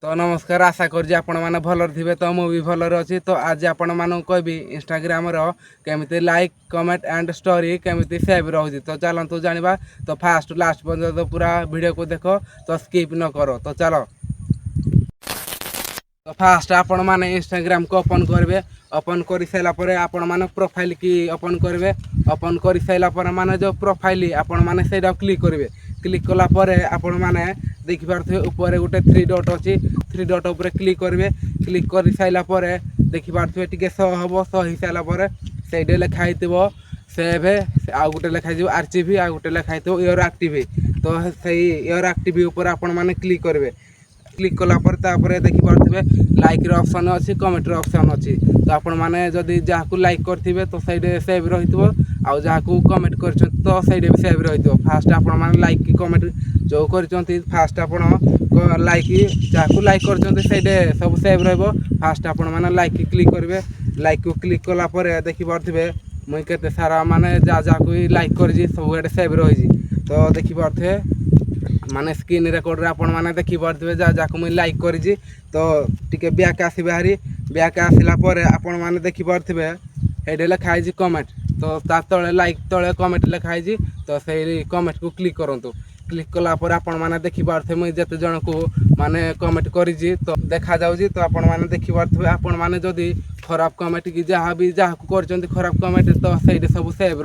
तो नमस्कार आशा कर आपण मैंने भलर थे तो मुझे भलर अच्छी तो आज आपण मानक कहबी इंस्टाग्राम केमी लाइक कमेंट एंड स्टोरी केमी सेव रोचे तो चलतु जाना तो फास्ट लास्ट पर्यटन पूरा वीडियो को देख तो स्किप न करो तो चलो। तो फास्ट आपण मैंने इंस्टाग्राम को ओपन करेंगे ओपन कर सारापर आपण मैंने प्रोफाइल की ओपन करेंगे ओपन कर सारापर माने जो प्रोफाइल आपण मैंने से क्लिक करेंगे क्लिक कलापर आपण मैंने देखिपे ऊपर गोटे थ्री डट अच्छी थ्री डट उपर क्लिक करेंगे क्लिक कर सारापर देखिपे टे शो हम शो हो सारापर से लिखाई सेव आउ गोटे लिखाई आरसीबी आउ गोटे लिखाई योर एक्टिव तो सही योर एक्टिव ऊपर आपण मैंने क्लिक करेंगे क्लिक कलापर देखिपे लाइक ऑप्शन अच्छी कमेंट ऑप्शन अच्छी तो आपण मैंने जदि जहाँ लाइक करेंगे तो सही सेव रही आउ जहाँ कमेंट कर तो सही भी सेव रही फास्ट आपण मैंने लाइक कमेंट जो कर फास्ट आप लाइक जहाँ लाइक कर सब सेव फास्ट आपण मैंने लाइक क्लिक करेंगे लाइक को क्लिक कलापर देखिपे मुई के सारा माने जहाँ लाइक कर सब सेव रही तो देखिपे माने स्क्रीन रेकर्ड आपण मैंने देखिपे जहाँ मुझे लाइक करी तो टिके बैक आस बाहरी बैक आसला आपण मैंने देखिपे ये लिखाई कमेंट तो तले लाइक तले कमेंट लिखाई तो सही कमेंट को क्लिक करूँ क्लिक कलापर आपण मैंने देखिपे मुझे जिते जन को माने कमेंट करी तो देखा जाऊँगी तो आपण मैंने देखिपे आपण मैंने जदि खराब कमेंट कि जहाँ भी जहाँ कर खराब कमेंट तो सही सब सेव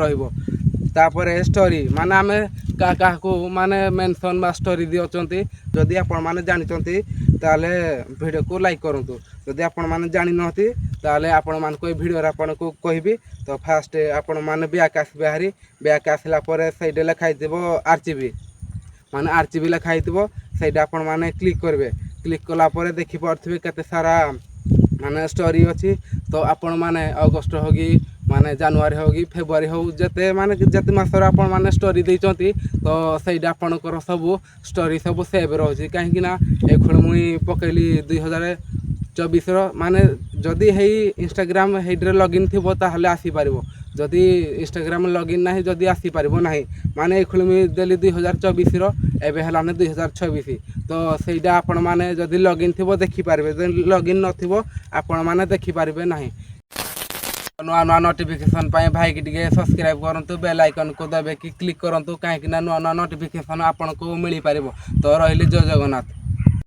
रपर स्टोरी माने आम क्या माने मेंशन बा स्टोरी दिखती जदि आपण मैंने जानते वीडियो को लाइक करूँ जदि आपण मैंने जानी नती ताले आपण मान को वीडियो आपन को कहबी तो फास्ट आपण मैंने बैक आस बाहरी बैक आसला सही लिखाई आरसीबी माने आरसीबी लिखाई सही आपण मैंने क्लिक करेंगे क्लिक कलापर देखिपे केते सारा माने स्टोरी अच्छी तो आपण मैंने अगस्ट होगी माने जनवरी होगी फेब्रुआरी हो जते माने जते मासर आपण माने स्टोरी देइचंती तो सहीटा आपणकर सब स्टोरी सब सेव रही कहीं ए खुण मुई पकईली 2024 माने जदि है इंस्टाग्राम हेड्रे लॉगिन थी ताहले आसीपर जदि इंस्टाग्राम लॉगिन ना जदि आसीपर ना माने ए खुण मुई देली 2024 एबे हलाने 2026 तो सहीटा आपण माने जदि लॉगिन थी देखिपारे लॉगिन नथिबो आपण माने देखिपारे ना नुआ नुआ नोटिफिकेशन भाई की सब्सक्राइब करूँ बेल आइकन को दबे कि क्लिक करूँ कहीं नुआ नुआ नोटिफिकेशन आपन को मिल पार तो रही जय जगन्नाथ।